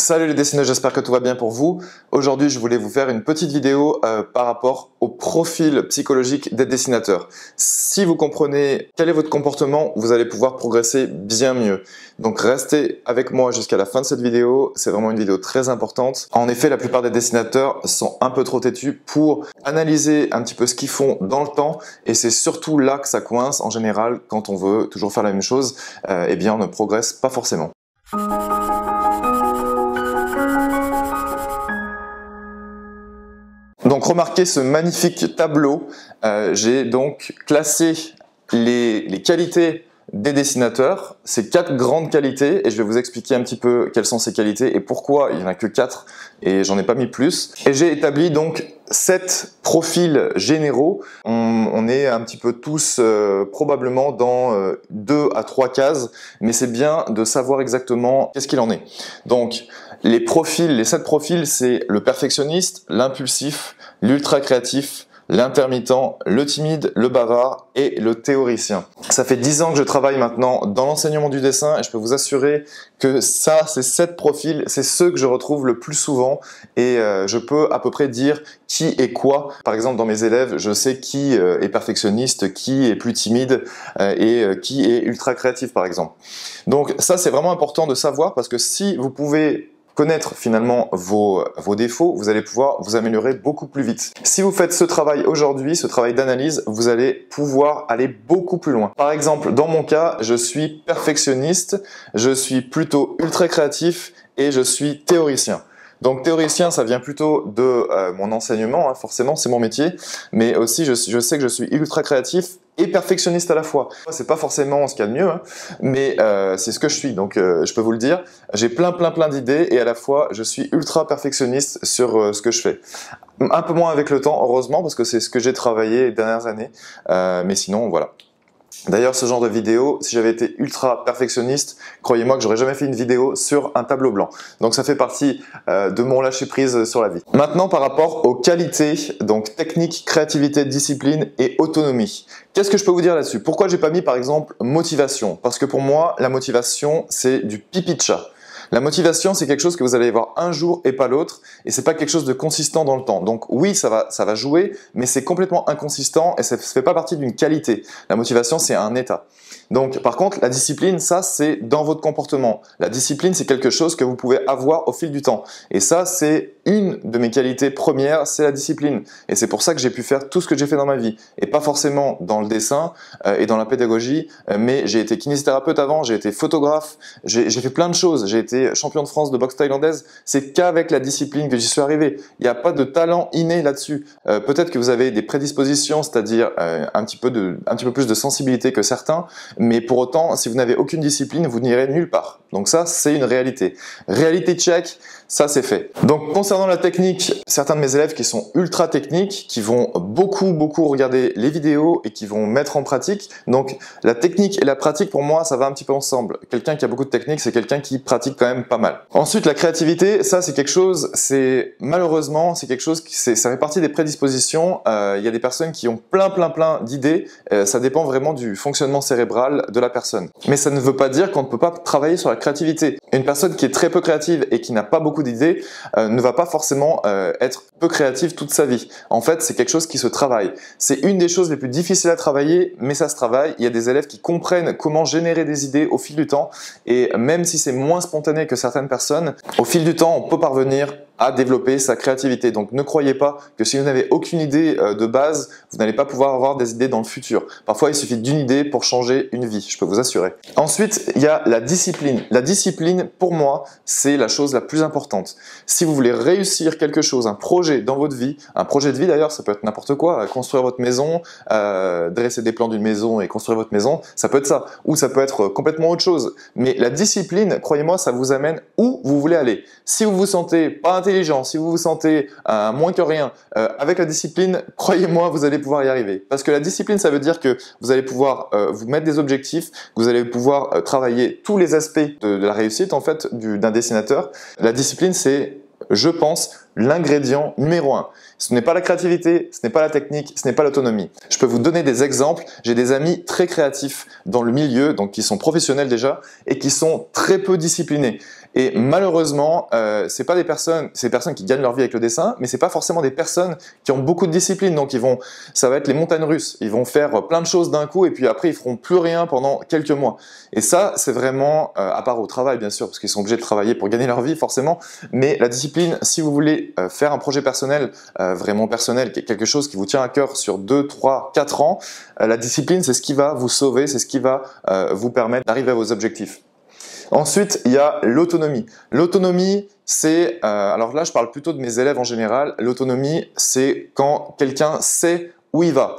Salut les dessineurs, j'espère que tout va bien pour vous. Aujourd'hui, je voulais vous faire une petite vidéo par rapport au profil psychologique des dessinateurs. Si vous comprenez quel est votre comportement, vous allez pouvoir progresser bien mieux. Donc restez avec moi jusqu'à la fin de cette vidéo, c'est vraiment une vidéo très importante. En effet, la plupart des dessinateurs sont un peu trop têtus pour analyser un petit peu ce qu'ils font dans le temps, et c'est surtout là que ça coince en général quand on veut toujours faire la même chose, eh bien on ne progresse pas forcément. Donc remarquez ce magnifique tableau, j'ai donc classé les qualités des dessinateurs, ces 4 grandes qualités, et je vais vous expliquer un petit peu quelles sont ces qualités et pourquoi il n'y en a que 4 et j'en ai pas mis plus. Et j'ai établi donc 7 profils généraux. On est un petit peu tous probablement dans 2 à 3 cases, mais c'est bien de savoir exactement qu'est-ce qu'il en est. Donc les profils, les 7 profils, c'est le perfectionniste, l'impulsif, l'ultra créatif, l'intermittent, le timide, le bavard et le théoricien. Ça fait 10 ans que je travaille maintenant dans l'enseignement du dessin et je peux vous assurer que ces 7 profils, c'est ceux que je retrouve le plus souvent et je peux à peu près dire qui est quoi. Par exemple, dans mes élèves, je sais qui est perfectionniste, qui est plus timide et qui est ultra créatif par exemple. Donc ça, c'est vraiment important de savoir parce que si vous pouvez connaître finalement vos défauts, vous allez pouvoir vous améliorer beaucoup plus vite. Si vous faites ce travail aujourd'hui, ce travail d'analyse, vous allez pouvoir aller beaucoup plus loin. Par exemple, dans mon cas, je suis perfectionniste, je suis plutôt ultra créatif et je suis théoricien. Donc théoricien, ça vient plutôt de mon enseignement, hein, forcément, c'est mon métier, mais aussi je sais que je suis ultra créatif et perfectionniste à la fois. C'est pas forcément ce qu'il y a de mieux, hein, mais c'est ce que je suis, donc je peux vous le dire. J'ai plein d'idées et à la fois je suis ultra perfectionniste sur ce que je fais. Un peu moins avec le temps, heureusement, parce que c'est ce que j'ai travaillé les dernières années, mais sinon voilà. D'ailleurs, ce genre de vidéo, si j'avais été ultra perfectionniste, croyez-moi que j'aurais jamais fait une vidéo sur un tableau blanc. Donc ça fait partie de mon lâcher prise sur la vie. Maintenant, par rapport aux qualités, donc technique, créativité, discipline et autonomie. Qu'est-ce que je peux vous dire là-dessus? Pourquoi j'ai pas mis par exemple motivation? Parce que pour moi, la motivation, c'est du pipi de chat. La motivation, c'est quelque chose que vous allez voir un jour et pas l'autre, et c'est pas quelque chose de consistant dans le temps. Donc oui, ça va jouer, mais c'est complètement inconsistant et ça ne fait pas partie d'une qualité. La motivation, c'est un état. Donc par contre, la discipline, ça c'est dans votre comportement. La discipline, c'est quelque chose que vous pouvez avoir au fil du temps. Et ça, c'est une de mes qualités premières, c'est la discipline. Et c'est pour ça que j'ai pu faire tout ce que j'ai fait dans ma vie. Et pas forcément dans le dessin et dans la pédagogie, mais j'ai été kinésithérapeute avant, j'ai été photographe, j'ai fait plein de choses. J'ai été champion de France de boxe thaïlandaise. C'est qu'avec la discipline que j'y suis arrivé. Il n'y a pas de talent inné là-dessus. Peut-être que vous avez des prédispositions, c'est-à-dire un petit peu plus de sensibilité que certains, mais pour autant, si vous n'avez aucune discipline, vous n'irez nulle part. Donc ça, c'est une réalité. Réalité check, ça c'est fait. Donc concernant la technique, certains de mes élèves qui sont ultra techniques, qui vont beaucoup regarder les vidéos et qui vont mettre en pratique. Donc la technique et la pratique, pour moi, ça va un petit peu ensemble. Quelqu'un qui a beaucoup de technique, c'est quelqu'un qui pratique quand même pas mal. Ensuite, la créativité, ça c'est quelque chose, malheureusement, c'est quelque chose ça fait partie des prédispositions. Il y a des personnes qui ont plein d'idées. Ça dépend vraiment du fonctionnement cérébral de la personne. Mais ça ne veut pas dire qu'on ne peut pas travailler sur la créativité. Une personne qui est très peu créative et qui n'a pas beaucoup d'idées ne va pas forcément être peu créative toute sa vie. En fait, c'est quelque chose qui se travaille. C'est une des choses les plus difficiles à travailler, mais ça se travaille. Il y a des élèves qui comprennent comment générer des idées au fil du temps, et même si c'est moins spontané que certaines personnes, au fil du temps, on peut parvenir à développer sa créativité. Donc ne croyez pas que si vous n'avez aucune idée de base, vous n'allez pas pouvoir avoir des idées dans le futur. Parfois, il suffit d'une idée pour changer une vie, je peux vous assurer. Ensuite, il y a la discipline. La discipline, pour moi, c'est la chose la plus importante. Si vous voulez réussir quelque chose, un projet dans votre vie, un projet de vie d'ailleurs, ça peut être n'importe quoi, construire votre maison, dresser des plans d'une maison et construire votre maison, ça peut être ça. Ou ça peut être complètement autre chose. Mais la discipline, croyez-moi, ça vous amène où vous voulez aller. Si vous vous sentez pas intelligent, si vous vous sentez moins que rien, avec la discipline, croyez-moi, vous allez pouvoir y arriver. Parce que la discipline, ça veut dire que vous allez pouvoir vous mettre des objectifs, vous allez pouvoir travailler tous les aspects de la réussite en fait d'un dessinateur. La discipline, c'est, je pense, l'ingrédient numéro 1. Ce n'est pas la créativité, ce n'est pas la technique, ce n'est pas l'autonomie. Je peux vous donner des exemples. J'ai des amis très créatifs dans le milieu, donc qui sont professionnels déjà, et qui sont très peu disciplinés. Et malheureusement, c'est pas des personnes qui gagnent leur vie avec le dessin, mais c'est pas forcément des personnes qui ont beaucoup de discipline. Donc ça va être les montagnes russes. Ils vont faire plein de choses d'un coup et puis après ils feront plus rien pendant quelques mois. Et ça, c'est vraiment, à part au travail bien sûr, parce qu'ils sont obligés de travailler pour gagner leur vie forcément, mais la discipline, si vous voulez faire un projet personnel, vraiment personnel, quelque chose qui vous tient à cœur sur 2, 3, 4 ans, la discipline, c'est ce qui va vous sauver, c'est ce qui va vous permettre d'arriver à vos objectifs. Ensuite, il y a l'autonomie. L'autonomie, c'est, alors là je parle plutôt de mes élèves en général, l'autonomie c'est quand quelqu'un sait où il va.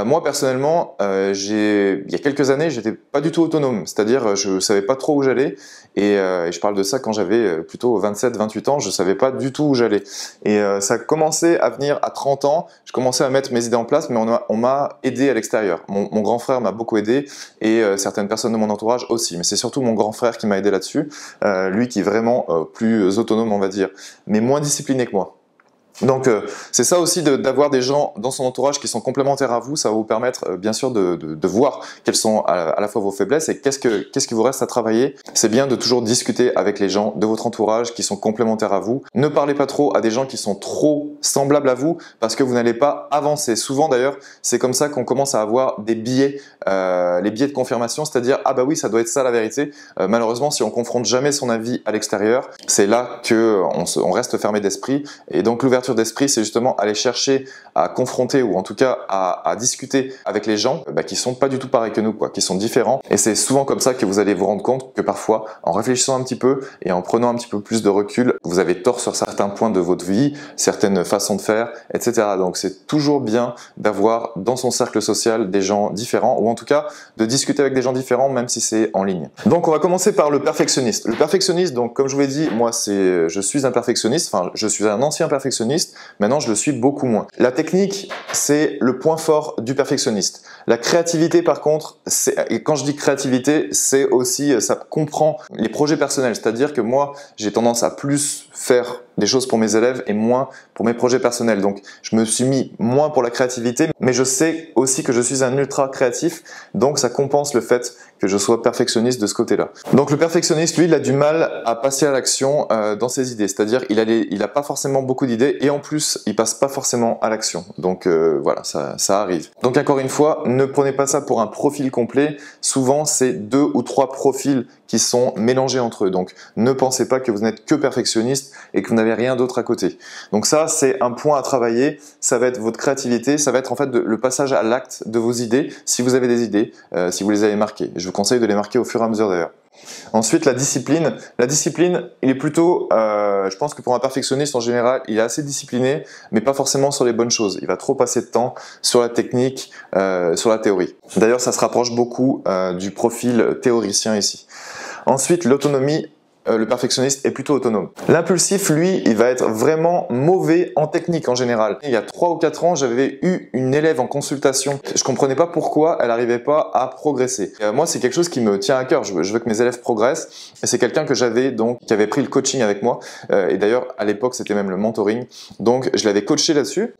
Moi personnellement, il y a quelques années, j'étais pas du tout autonome, c'est-à-dire je savais pas trop où j'allais et je parle de ça quand j'avais plutôt 27-28 ans, je savais pas du tout où j'allais. Et ça a commencé à venir à 30 ans, je commençais à mettre mes idées en place, mais on m'a aidé à l'extérieur. Mon grand frère m'a beaucoup aidé et certaines personnes de mon entourage aussi, mais c'est surtout mon grand frère qui m'a aidé là-dessus, lui qui est vraiment plus autonome on va dire, mais moins discipliné que moi. Donc c'est ça aussi d'avoir des gens dans son entourage qui sont complémentaires à vous, ça va vous permettre bien sûr de voir quelles sont à la fois vos faiblesses et qu'est-ce qui vous reste à travailler. C'est bien de toujours discuter avec les gens de votre entourage qui sont complémentaires à vous. Ne parlez pas trop à des gens qui sont trop semblables à vous parce que vous n'allez pas avancer. Souvent d'ailleurs, c'est comme ça qu'on commence à avoir des biais, les biais de confirmation, c'est-à-dire ah bah oui ça doit être ça la vérité. Malheureusement si on confronte jamais son avis à l'extérieur, c'est là qu'on reste fermé d'esprit et donc l'ouverture d'esprit, c'est justement aller chercher à confronter ou en tout cas à discuter avec les gens qui sont pas du tout pareils que nous, qui sont différents. Et c'est souvent comme ça que vous allez vous rendre compte que parfois, en réfléchissant un petit peu et en prenant un petit peu plus de recul, vous avez tort sur certains points de votre vie, certaines façons de faire, etc. Donc c'est toujours bien d'avoir dans son cercle social des gens différents ou en tout cas de discuter avec des gens différents même si c'est en ligne. Donc on va commencer par le perfectionniste. Le perfectionniste, donc comme je vous l'ai dit, moi je suis un perfectionniste, enfin je suis un ancien perfectionniste. Maintenant, je le suis beaucoup moins. La technique, c'est le point fort du perfectionniste. La créativité, par contre, et quand je dis créativité, c'est aussi, ça comprend les projets personnels. C'est-à-dire que moi, j'ai tendance à plus faire des choses pour mes élèves et moins pour mes projets personnels. Donc, je me suis mis moins pour la créativité, mais je sais aussi que je suis un ultra créatif. Donc, ça compense le fait que je sois perfectionniste de ce côté-là. Donc, le perfectionniste, lui, il a du mal à passer à l'action dans ses idées. C'est-à-dire, il a pas forcément beaucoup d'idées et en plus, il passe pas forcément à l'action. Donc, voilà, ça arrive. Donc, encore une fois, ne prenez pas ça pour un profil complet. Souvent, c'est 2 ou 3 profils qui sont mélangés entre eux. Donc, ne pensez pas que vous n'êtes que perfectionniste et que vous n'avez rien d'autre à côté. Donc ça, c'est un point à travailler. Ça va être votre créativité, ça va être en fait le passage à l'acte de vos idées, si vous avez des idées, si vous les avez marquées. Je vous conseille de les marquer au fur et à mesure d'ailleurs. Ensuite, la discipline. La discipline, il est plutôt, je pense que pour un perfectionniste en général, il est assez discipliné, mais pas forcément sur les bonnes choses. Il va trop passer de temps sur la technique, sur la théorie. D'ailleurs, ça se rapproche beaucoup du profil théoricien ici. Ensuite, l'autonomie. Le perfectionniste est plutôt autonome. L'impulsif, lui, il va être vraiment mauvais en technique en général. Il y a 3 ou 4 ans, j'avais eu une élève en consultation. Je comprenais pas pourquoi elle n'arrivait pas à progresser. Moi, c'est quelque chose qui me tient à cœur. Je veux que mes élèves progressent. Et c'est quelqu'un que j'avais donc, qui avait pris le coaching avec moi. Et d'ailleurs, à l'époque, c'était même le mentoring. Donc, je l'avais coaché là-dessus.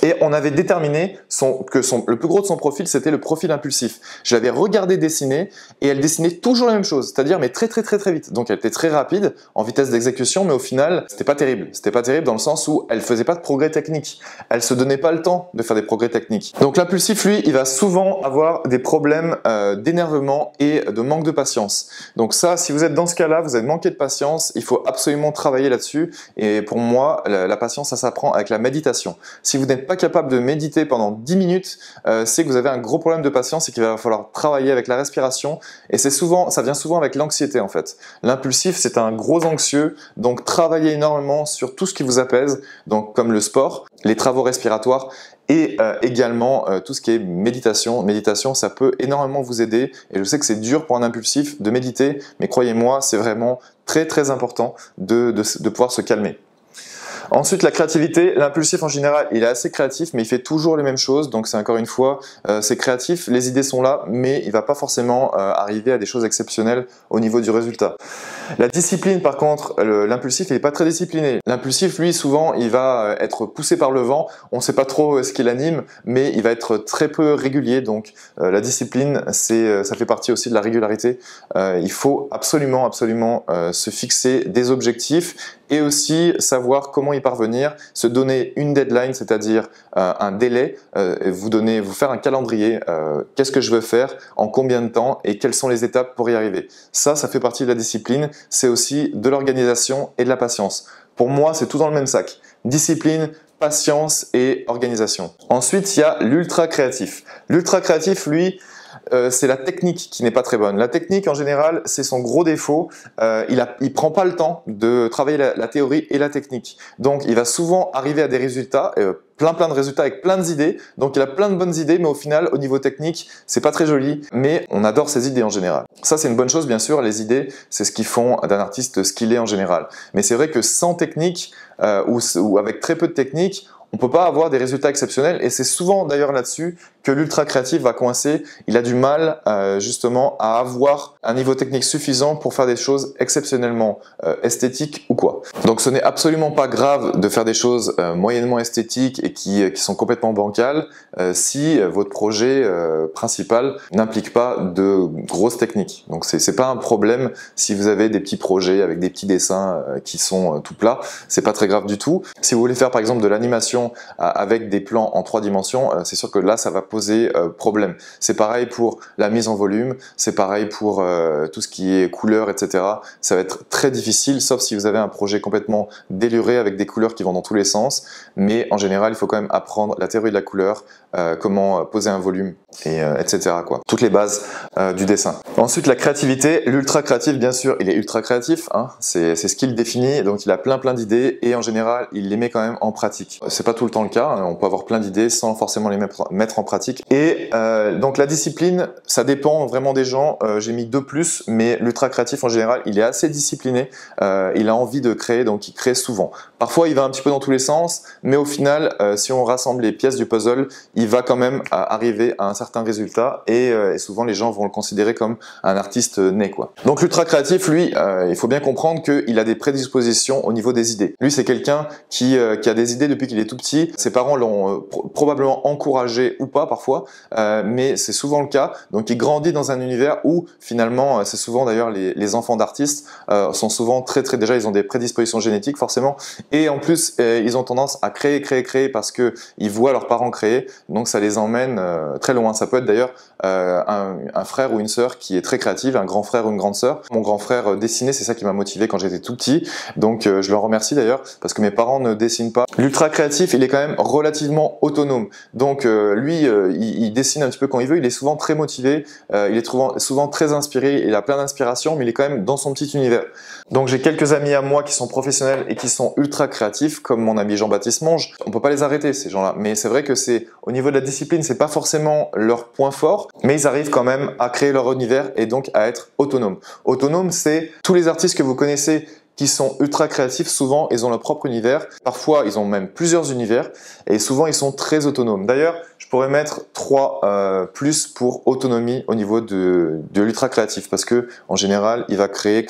Et on avait déterminé le plus gros de son profil, c'était le profil impulsif. Je l'avais regardé dessiner et elle dessinait toujours la même chose, c'est-à-dire mais très vite. Donc elle était très rapide en vitesse d'exécution, mais au final, c'était pas terrible. C'était pas terrible dans le sens où elle faisait pas de progrès technique. Elle se donnait pas le temps de faire des progrès techniques. Donc l'impulsif, lui, il va souvent avoir des problèmes d'énervement et de manque de patience. Donc ça, si vous êtes dans ce cas-là, vous avez manqué de patience, il faut absolument travailler là-dessus. Et pour moi, la patience, ça s'apprend avec la méditation. Si vous n'êtes pas capable de méditer pendant 10 minutes, c'est que vous avez un gros problème de patience et qu'il va falloir travailler avec la respiration. Et ça vient souvent avec l'anxiété en fait. L'impulsif, c'est un gros anxieux, donc travaillez énormément sur tout ce qui vous apaise, donc comme le sport, les travaux respiratoires et également tout ce qui est méditation. Méditation, ça peut énormément vous aider et je sais que c'est dur pour un impulsif de méditer, mais croyez-moi, c'est vraiment très important de pouvoir se calmer. Ensuite, la créativité, l'impulsif en général, il est assez créatif, mais il fait toujours les mêmes choses. Donc c'est encore une fois, c'est créatif, les idées sont là, mais il va pas forcément arriver à des choses exceptionnelles au niveau du résultat. La discipline, par contre, l'impulsif, il n'est pas très discipliné. L'impulsif, lui, souvent, il va être poussé par le vent. On ne sait pas trop ce qui l'anime, mais il va être très peu régulier. Donc, la discipline, ça fait partie aussi de la régularité. Il faut absolument se fixer des objectifs et aussi savoir comment y parvenir, se donner une deadline, c'est-à-dire un délai, vous faire un calendrier. Qu'est-ce que je veux faire, en combien de temps et quelles sont les étapes pour y arriver. Ça fait partie de la discipline. C'est aussi de l'organisation et de la patience. Pour moi, c'est tout dans le même sac. Discipline, patience et organisation. Ensuite, il y a l'ultra créatif. L'ultra créatif, lui, c'est la technique qui n'est pas très bonne. La technique, en général, c'est son gros défaut. Il prend pas le temps de travailler la théorie et la technique. Donc, il va souvent arriver à des résultats, plein de résultats avec plein d'idées. Donc, il a plein de bonnes idées, mais au final, au niveau technique, c'est pas très joli. Mais on adore ces idées en général. Ça, c'est une bonne chose, bien sûr. Les idées, c'est ce qui font d'un artiste ce qu'il est en général. Mais c'est vrai que sans technique ou avec très peu de technique, on peut pas avoir des résultats exceptionnels et c'est souvent d'ailleurs là-dessus que l'ultra créatif va coincer. Il a du mal justement à avoir un niveau technique suffisant pour faire des choses exceptionnellement esthétiques ou quoi. Donc ce n'est absolument pas grave de faire des choses moyennement esthétiques et qui sont complètement bancales si votre projet principal n'implique pas de grosses techniques. Donc c'est pas un problème si vous avez des petits projets avec des petits dessins qui sont tout plats, c'est pas très grave du tout. Si vous voulez faire par exemple de l'animation avec des plans en 3 dimensions, c'est sûr que là ça va poser problème. C'est pareil pour la mise en volume, c'est pareil pour tout ce qui est couleurs, etc. Ça va être très difficile, sauf si vous avez un projet complètement déluré avec des couleurs qui vont dans tous les sens. Mais en général, il faut quand même apprendre la théorie de la couleur, comment poser un volume, etc. quoi. Toutes les bases du dessin. Ensuite, la créativité. L'ultra créatif, bien sûr, il est ultra créatif. Hein, c'est ce qu'il définit. Donc, il a plein d'idées et en général, il les met quand même en pratique. C'est pas tout le temps le cas. Hein, on peut avoir plein d'idées sans forcément les mettre en pratique. Et donc, la discipline, ça dépend vraiment des gens. J'ai mis 2+, mais l'ultra créatif, en général, il est assez discipliné. Il a envie de créer, donc il crée souvent. Parfois, il va un petit peu dans tous les sens, mais au final, si on rassemble les pièces du puzzle, il va quand même arriver à un certain résultat et souvent les gens vont le considérer comme un artiste né, quoi. Donc l'ultra créatif, lui, il faut bien comprendre qu'il a des prédispositions au niveau des idées. Lui, c'est quelqu'un qui a des idées depuis qu'il est tout petit. Ses parents l'ont probablement encouragé ou pas parfois, mais c'est souvent le cas. Donc il grandit dans un univers où finalement, c'est souvent d'ailleurs les enfants d'artistes sont souvent déjà ils ont des prédispositions génétiques forcément, et en plus ils ont tendance à créer parce que ils voient leurs parents créer. Donc ça les emmène très loin. Ça peut être d'ailleurs un frère ou une sœur qui est très créative, un grand frère ou une grande sœur. Mon grand frère dessinait, c'est ça qui m'a motivé quand j'étais tout petit. Donc je le remercie d'ailleurs parce que mes parents ne dessinent pas. L'ultra créatif, il est quand même relativement autonome. Donc lui, il dessine un petit peu quand il veut. Il est souvent très motivé, il est souvent très inspiré. Il a plein d'inspiration, mais il est quand même dans son petit univers. Donc j'ai quelques amis à moi qui sont professionnels et qui sont ultra créatifs, comme mon ami Jean-Baptiste Monge. On peut pas les arrêter ces gens-là, mais c'est vrai que c'est au niveau de la discipline, c'est pas forcément leur point fort, mais ils arrivent quand même à créer leur univers et donc à être autonomes. Autonome, c'est tous les artistes que vous connaissez qui sont ultra créatifs, souvent ils ont leur propre univers, parfois ils ont même plusieurs univers et souvent ils sont très autonomes. D'ailleurs, je pourrais mettre 3 plus pour autonomie au niveau de l'ultra créatif parce que en général il va créer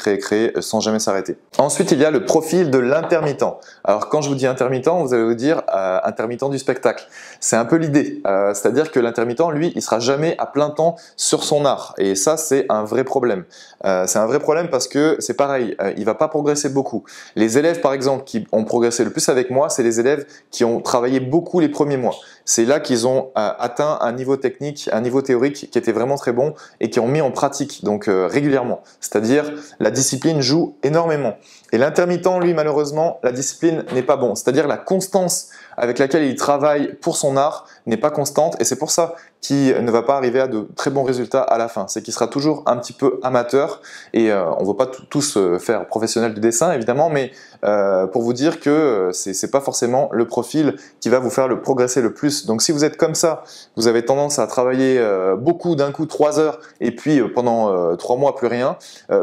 sans jamais s'arrêter. Ensuite il y a le profil de l'intermittent. Alors quand je vous dis intermittent, vous allez vous dire intermittent du spectacle. C'est un peu l'idée, c'est-à-dire que l'intermittent lui il sera jamais à plein temps sur son art et ça c'est un vrai problème. C'est un vrai problème parce que c'est pareil, il va pas progresser beaucoup. Les élèves par exemple qui ont progressé le plus avec moi, c'est les élèves qui ont travaillé beaucoup les premiers mois. C'est là qu'ils ont atteint un niveau technique, un niveau théorique qui était vraiment très bon et qui ont mis en pratique donc régulièrement. C'est-à-dire la discipline joue énormément. Et l'intermittent, lui, malheureusement, la discipline n'est pas bon. C'est-à-dire la constance avec laquelle il travaille pour son art n'est pas constante et c'est pour ça qu'il ne va pas arriver à de très bons résultats à la fin. C'est qu'il sera toujours un petit peu amateur et on ne veut pas tous faire professionnel du dessin évidemment, mais pour vous dire que c'est pas forcément le profil qui va vous faire le progresser le plus. Donc si vous êtes comme ça, vous avez tendance à travailler beaucoup d'un coup 3 heures et puis pendant 3 mois plus rien,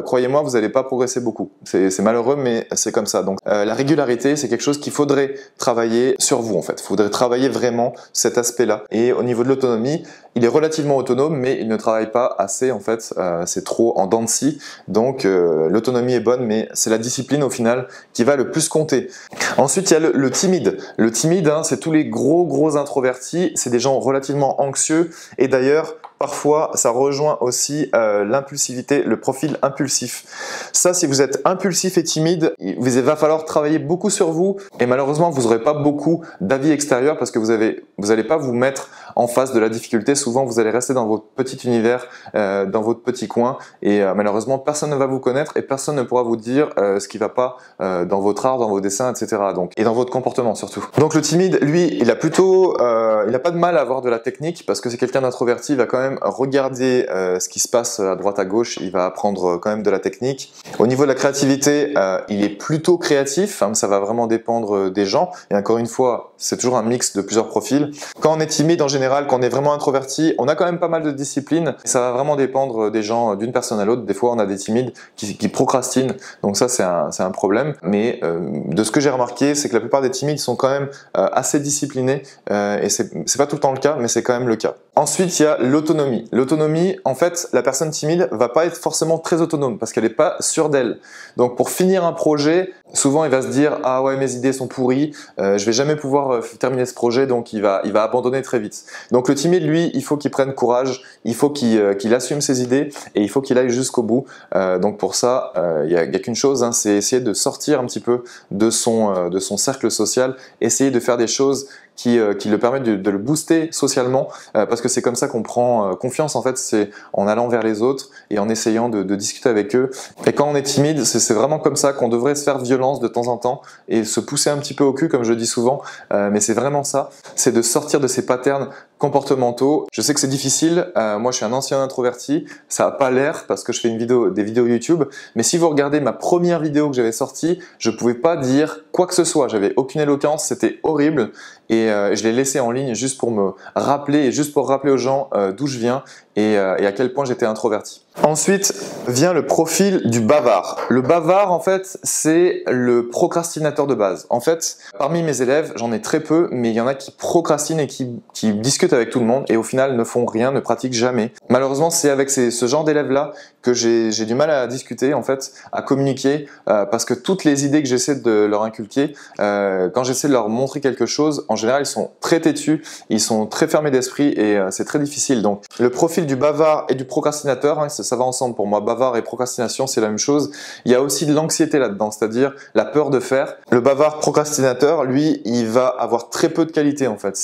croyez-moi, vous n'allez pas progresser beaucoup. C'est malheureux, mais c'est comme ça. Donc la régularité, c'est quelque chose qu'il faudrait travailler sur vous en fait. Il faudrait travailler vraiment cet aspect-là. Et au niveau de l'autonomie, il est relativement autonome, mais il ne travaille pas assez en fait. C'est trop en dents de scie. Donc l'autonomie est bonne, mais c'est la discipline au final qui va le plus compter. Ensuite, il y a le timide. Le timide, hein, c'est tous les gros introvertis. C'est des gens relativement anxieux. Et d'ailleurs, parfois, ça rejoint aussi l'impulsivité, le profil impulsif. Ça, si vous êtes impulsif et timide, il va falloir travailler beaucoup sur vous. Et malheureusement, vous n'aurez pas beaucoup d'avis extérieurs parce que vous n'allez pas vous mettre en face de la difficulté. Souvent, vous allez rester dans votre petit univers, dans votre petit coin. Et malheureusement, personne ne va vous connaître et personne ne pourra vous dire ce qui ne va pas dans votre art, dans vos dessins, etc. Donc, et dans votre comportement surtout. Donc le timide, lui, il a pas de mal à avoir de la technique parce que c'est quelqu'un d'introverti. Il va quand même regarder ce qui se passe à droite à gauche. Il va apprendre quand même de la technique. Au niveau de la créativité, il est plutôt créatif. Hein, ça va vraiment dépendre des gens. Et encore une fois, c'est toujours un mix de plusieurs profils. Quand on est timide, en général, quand on est vraiment introverti, on a quand même pas mal de discipline. Ça va vraiment dépendre des gens, d'une personne à l'autre. Des fois, on a des timides qui procrastinent. Donc ça, c'est un problème. Mais de ce que j'ai remarqué, c'est que la plupart des timides sont quand même assez disciplinés. Et c'est pas tout le temps le cas, mais c'est quand même le cas. Ensuite, il y a l'autonomie. L'autonomie, en fait, la personne timide va pas être forcément très autonome parce qu'elle n'est pas sûre d'elle. Donc, pour finir un projet, souvent, il va se dire « Ah ouais, mes idées sont pourries, je vais jamais pouvoir terminer ce projet, donc il va abandonner très vite. » Donc, le timide, lui, il faut qu'il prenne courage, il faut qu'il assume ses idées et il faut qu'il aille jusqu'au bout. Donc, pour ça, il y a qu'une chose, hein, c'est essayer de sortir un petit peu de son cercle social, essayer de faire des choses qui le permettent de le booster socialement parce que c'est comme ça qu'on prend confiance en fait, c'est en allant vers les autres et en essayant de discuter avec eux. Et quand on est timide, c'est vraiment comme ça qu'on devrait se faire violence de temps en temps et se pousser un petit peu au cul comme je dis souvent, mais c'est vraiment ça, c'est de sortir de ces patterns comportementaux. Je sais que c'est difficile, moi je suis un ancien introverti, ça n'a pas l'air parce que je fais des vidéos YouTube, mais si vous regardez ma première vidéo que j'avais sortie, je pouvais pas dire quoi que ce soit, j'avais aucune éloquence, c'était horrible et je l'ai laissé en ligne juste pour me rappeler et juste pour rappeler aux gens d'où je viens et à quel point j'étais introverti. Ensuite vient le profil du bavard. Le bavard en fait c'est le procrastinateur de base. En fait parmi mes élèves j'en ai très peu mais il y en a qui procrastinent et qui discutent avec tout le monde et au final ne font rien, ne pratiquent jamais. Malheureusement c'est avec ce genre d'élèves là que j'ai du mal à discuter en fait, à communiquer parce que toutes les idées que j'essaie de leur inculquer, quand j'essaie de leur montrer quelque chose, en général ils sont très têtus, ils sont très fermés d'esprit et c'est très difficile. Donc le profil du bavard et du procrastinateur, hein, ça va ensemble pour moi, bavard et procrastination c'est la même chose. Il y a aussi de l'anxiété là-dedans, c'est-à-dire la peur de faire. Le bavard procrastinateur, lui, il va avoir très peu de qualité en fait.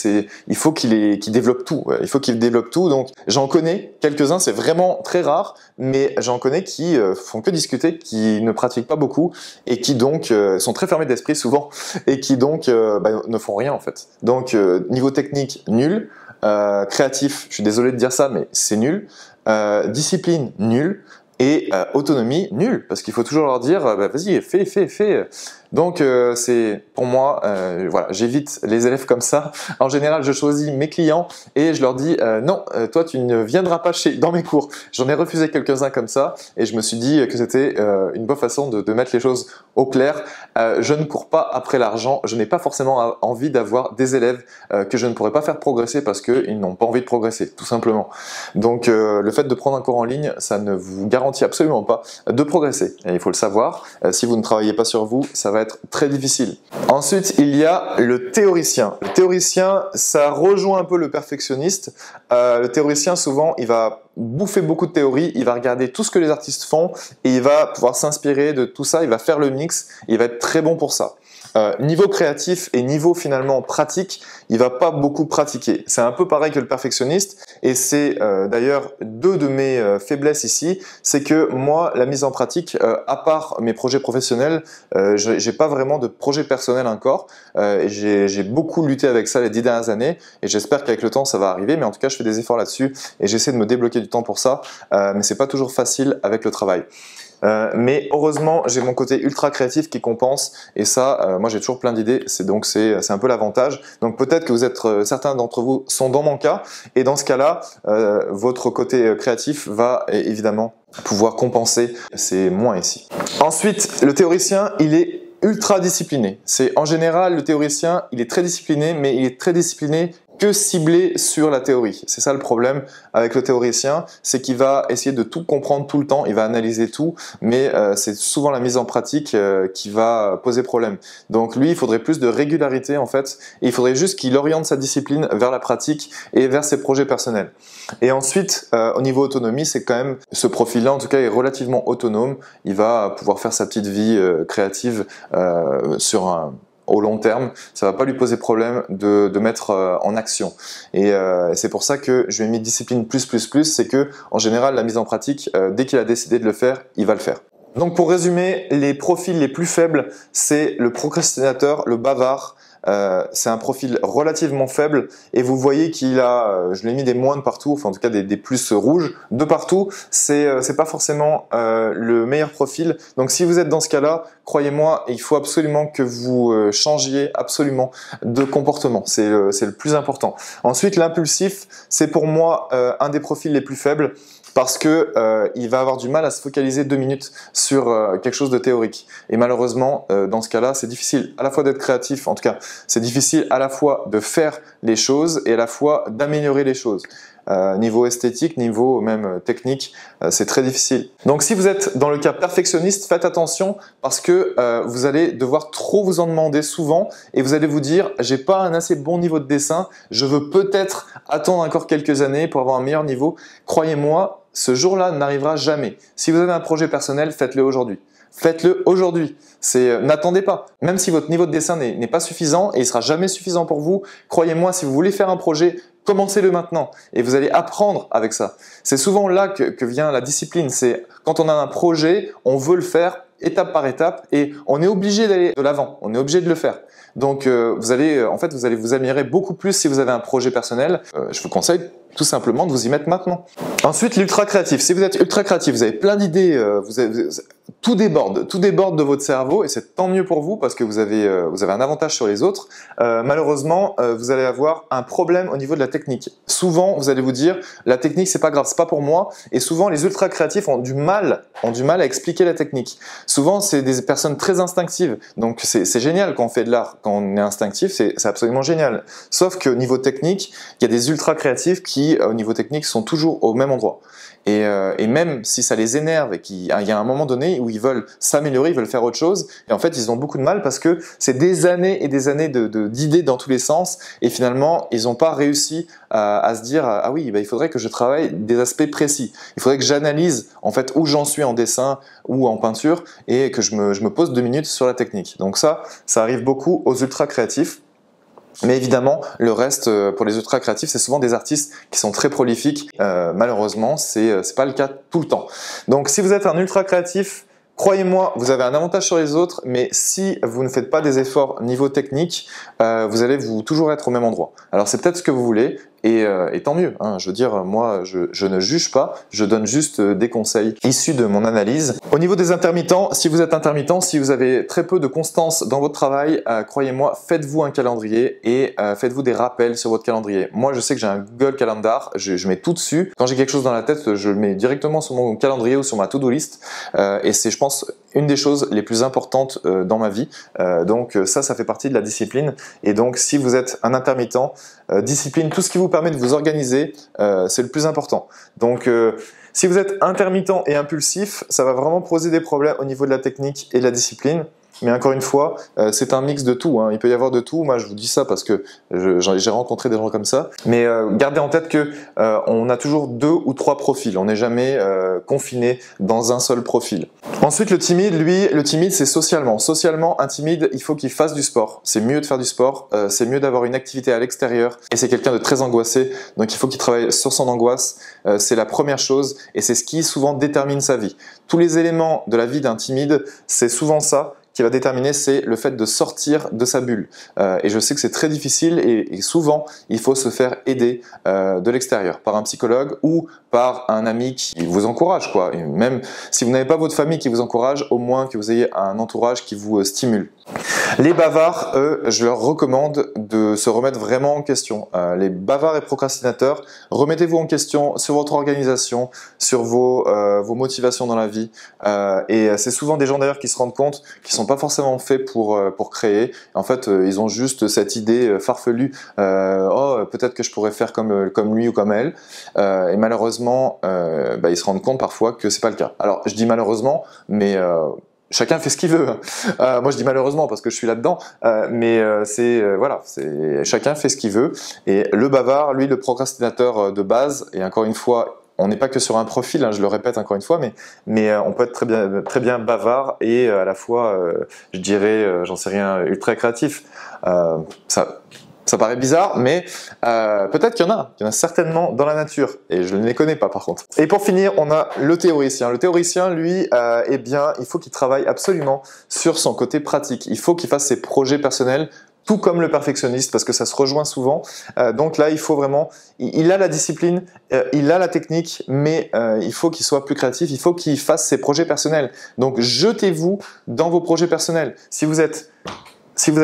Il faut qu'il développe tout, il faut qu'il développe tout. Donc j'en connais quelques-uns, c'est vraiment très rare, mais j'en connais qui font que discuter, qui ne pratiquent pas beaucoup et qui donc sont très fermés d'esprit souvent et qui donc ne font rien en fait. Donc niveau technique, nul. Créatif, je suis désolé de dire ça, mais c'est nul. Discipline, nul. Et autonomie, nul. Parce qu'il faut toujours leur dire, vas-y, fais. Donc c'est pour moi, voilà, j'évite les élèves comme ça. En général, je choisis mes clients et je leur dis non, toi tu ne viendras pas dans mes cours. J'en ai refusé quelques-uns comme ça et je me suis dit que c'était une bonne façon de mettre les choses au clair. Je ne cours pas après l'argent. Je n'ai pas forcément envie d'avoir des élèves que je ne pourrais pas faire progresser parce qu'ils n'ont pas envie de progresser, tout simplement. Donc le fait de prendre un cours en ligne, ça ne vous garantit absolument pas de progresser. Et il faut le savoir. Si vous ne travaillez pas sur vous, ça va être très difficile. Ensuite, il y a le théoricien. Le théoricien, ça rejoint un peu le perfectionniste. Le théoricien, souvent, il va bouffer beaucoup de théories, il va regarder tout ce que les artistes font et il va pouvoir s'inspirer de tout ça, il va faire le mix, il va être très bon pour ça. Niveau créatif et niveau finalement pratique, il va pas beaucoup pratiquer. C'est un peu pareil que le perfectionniste et c'est d'ailleurs deux de mes faiblesses ici, c'est que moi la mise en pratique, à part mes projets professionnels, j'ai pas vraiment de projet personnel encore. J'ai beaucoup lutté avec ça les 10 dernières années et j'espère qu'avec le temps ça va arriver, mais en tout cas je fais des efforts là-dessus et j'essaie de me débloquer du temps pour ça, mais c'est pas toujours facile avec le travail. Mais heureusement, j'ai mon côté ultra créatif qui compense et ça, moi j'ai toujours plein d'idées, c'est un peu l'avantage. Donc peut-être que certains d'entre vous sont dans mon cas et dans ce cas-là, votre côté créatif va évidemment pouvoir compenser ces moins ici. Ensuite, le théoricien, il est ultra discipliné. En général, le théoricien, il est très discipliné, mais il est très discipliné que ciblé sur la théorie. C'est ça le problème avec le théoricien, c'est qu'il va essayer de tout comprendre tout le temps, il va analyser tout, mais c'est souvent la mise en pratique qui va poser problème. Donc lui, il faudrait plus de régularité en fait, et il faudrait juste qu'il oriente sa discipline vers la pratique et vers ses projets personnels. Et ensuite, au niveau autonomie, c'est quand même, ce profil-là en tout cas est relativement autonome, il va pouvoir faire sa petite vie créative au long terme, ça va pas lui poser problème de mettre en action. Et c'est pour ça que je lui ai mis discipline plus, c'est que en général la mise en pratique, dès qu'il a décidé de le faire, il va le faire. Donc pour résumer, les profils les plus faibles, c'est le procrastinateur, le bavard. C'est un profil relativement faible et vous voyez qu'il a, je lui ai mis des moins de partout, enfin en tout cas des plus rouges de partout. C'est pas forcément le meilleur profil. Donc si vous êtes dans ce cas-là, croyez-moi, il faut absolument que vous changiez absolument de comportement. C'est le plus important. Ensuite, l'impulsif, c'est pour moi un des profils les plus faibles. Parce que il va avoir du mal à se focaliser 2 minutes sur quelque chose de théorique. Et malheureusement, dans ce cas-là, c'est difficile à la fois d'être créatif, en tout cas, c'est difficile à la fois de faire les choses et à la fois d'améliorer les choses. Niveau esthétique, niveau même technique, c'est très difficile. Donc si vous êtes dans le cas perfectionniste, faites attention parce que vous allez devoir trop vous en demander souvent et vous allez vous dire j'ai pas un assez bon niveau de dessin, je veux peut-être attendre encore quelques années pour avoir un meilleur niveau. Croyez-moi, ce jour-là n'arrivera jamais. Si vous avez un projet personnel, faites-le aujourd'hui. Faites-le aujourd'hui. N'attendez pas. Même si votre niveau de dessin n'est pas suffisant et il sera jamais suffisant pour vous, croyez-moi, si vous voulez faire un projet, commencez-le maintenant et vous allez apprendre avec ça. C'est souvent là que vient la discipline. C'est quand on a un projet, on veut le faire étape par étape et on est obligé d'aller de l'avant. On est obligé de le faire. Donc vous allez vous améliorer beaucoup plus si vous avez un projet personnel. Je vous conseille tout simplement de vous y mettre maintenant. Ensuite, l'ultra créatif. Si vous êtes ultra créatif, vous avez plein d'idées, tout déborde de votre cerveau et c'est tant mieux pour vous parce que vous avez un avantage sur les autres. Malheureusement, vous allez avoir un problème au niveau de la technique. Souvent, vous allez vous dire, la technique c'est pas grave, c'est pas pour moi. Et souvent, les ultra créatifs ont du mal à expliquer la technique. Souvent, c'est des personnes très instinctives. Donc, c'est génial quand on fait de l'art, quand on est instinctif, c'est absolument génial. Sauf que niveau technique, il y a des ultra créatifs qui, au niveau technique, sont toujours au même endroit. Et même si ça les énerve et qu'il y a un moment donné où ils veulent s'améliorer, ils veulent faire autre chose, et en fait ils ont beaucoup de mal parce que c'est des années et des années d'idées dans tous les sens, et finalement ils n'ont pas réussi à se dire ah oui, il faudrait que je travaille des aspects précis, il faudrait que j'analyse en fait où j'en suis en dessin ou en peinture et que je me pose 2 minutes sur la technique. Donc ça arrive beaucoup aux ultra créatifs. Mais évidemment, le reste, pour les ultra créatifs, c'est souvent des artistes qui sont très prolifiques. Malheureusement, c'est pas le cas tout le temps. Donc, si vous êtes un ultra créatif, croyez-moi, vous avez un avantage sur les autres, mais si vous ne faites pas des efforts niveau technique, vous allez toujours être au même endroit. Alors, c'est peut-être ce que vous voulez. Et tant mieux, hein. Je veux dire, moi je ne juge pas, je donne juste des conseils issus de mon analyse. Au niveau des intermittents, si vous êtes intermittent, si vous avez très peu de constance dans votre travail, croyez-moi, faites-vous un calendrier et faites-vous des rappels sur votre calendrier. Moi je sais que j'ai un Google Calendar, je mets tout dessus. Quand j'ai quelque chose dans la tête, je le mets directement sur mon calendrier ou sur ma to-do list et c'est, je pense, une des choses les plus importantes dans ma vie. Donc ça fait partie de la discipline. Et donc si vous êtes un intermittent, discipline, tout ce qui vous permet de vous organiser, c'est le plus important. Donc si vous êtes intermittent et impulsif, ça va vraiment poser des problèmes au niveau de la technique et de la discipline. Mais encore une fois, c'est un mix de tout, hein. Il peut y avoir de tout. Moi, je vous dis ça parce que j'ai rencontré des gens comme ça. Mais gardez en tête que on a toujours 2 ou 3 profils. On n'est jamais confiné dans un seul profil. Ensuite, le timide, c'est socialement. Socialement, un timide, il faut qu'il fasse du sport. C'est mieux de faire du sport. C'est mieux d'avoir une activité à l'extérieur. Et c'est quelqu'un de très angoissé. Donc, il faut qu'il travaille sur son angoisse. C'est la première chose. Et c'est ce qui souvent détermine sa vie. Tous les éléments de la vie d'un timide, c'est souvent ça qui va déterminer, c'est le fait de sortir de sa bulle. Et je sais que c'est très difficile et souvent, il faut se faire aider de l'extérieur, par un psychologue ou par un ami qui vous encourage, quoi. Et même si vous n'avez pas votre famille qui vous encourage, au moins que vous ayez un entourage qui vous stimule. Les bavards, eux, je leur recommande de se remettre vraiment en question. Les bavards et procrastinateurs, remettez-vous en question sur votre organisation, sur vos motivations dans la vie. Et c'est souvent des gens d'ailleurs qui se rendent compte qu'ils sont pas forcément faits pour créer. En fait, ils ont juste cette idée farfelue. Oh, peut-être que je pourrais faire comme lui ou comme elle. Et malheureusement, ils se rendent compte parfois que c'est pas le cas. Alors, je dis malheureusement, mais chacun fait ce qu'il veut. Moi, je dis malheureusement parce que je suis là-dedans, mais voilà, chacun fait ce qu'il veut. Et le bavard, lui, le procrastinateur de base, et encore une fois, on n'est pas que sur un profil, hein, je le répète encore une fois, mais on peut être très bien bavard et à la fois, je dirais, j'en sais rien, ultra créatif. Ça paraît bizarre, mais peut-être qu'il y en a. Il y en a certainement dans la nature, et je ne les connais pas par contre. Et pour finir, on a le théoricien. Le théoricien, lui, eh bien, il faut qu'il travaille absolument sur son côté pratique. Il faut qu'il fasse ses projets personnels, tout comme le perfectionniste, parce que ça se rejoint souvent. Donc là, il faut vraiment... Il a la discipline, il a la technique, mais il faut qu'il soit plus créatif, il faut qu'il fasse ses projets personnels. Donc jetez-vous dans vos projets personnels. Si vous êtes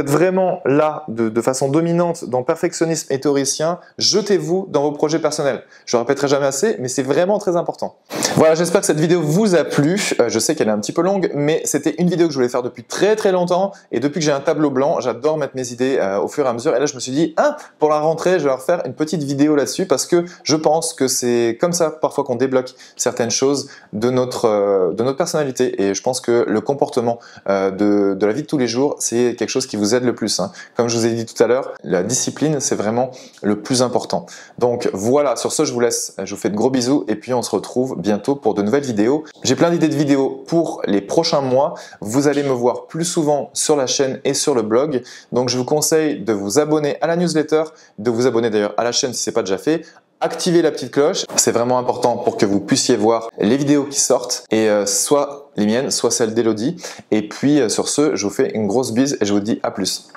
vraiment là de façon dominante dans perfectionnisme et théoricien, jetez-vous dans vos projets personnels. Je le répéterai jamais assez, mais c'est vraiment très important. Voilà, j'espère que cette vidéo vous a plu. Je sais qu'elle est un petit peu longue, mais c'était une vidéo que je voulais faire depuis très très longtemps. Et depuis que j'ai un tableau blanc, j'adore mettre mes idées au fur et à mesure. Et là, je me suis dit, pour la rentrée, je vais leur faire une petite vidéo là-dessus parce que je pense que c'est comme ça parfois qu'on débloque certaines choses de notre personnalité. Et je pense que le comportement de la vie de tous les jours, c'est quelque chose qui vous aide le plus. Comme je vous ai dit tout à l'heure, la discipline, c'est vraiment le plus important. Donc voilà, sur ce, je vous laisse. Je vous fais de gros bisous et puis on se retrouve bientôt pour de nouvelles vidéos. J'ai plein d'idées de vidéos pour les prochains mois. Vous allez me voir plus souvent sur la chaîne et sur le blog. Donc je vous conseille de vous abonner à la newsletter, de vous abonner d'ailleurs à la chaîne si ce n'est pas déjà fait. Activez la petite cloche, c'est vraiment important pour que vous puissiez voir les vidéos qui sortent et soit les miennes, soit celles d'Elodie. Et puis sur ce, je vous fais une grosse bise et je vous dis à plus.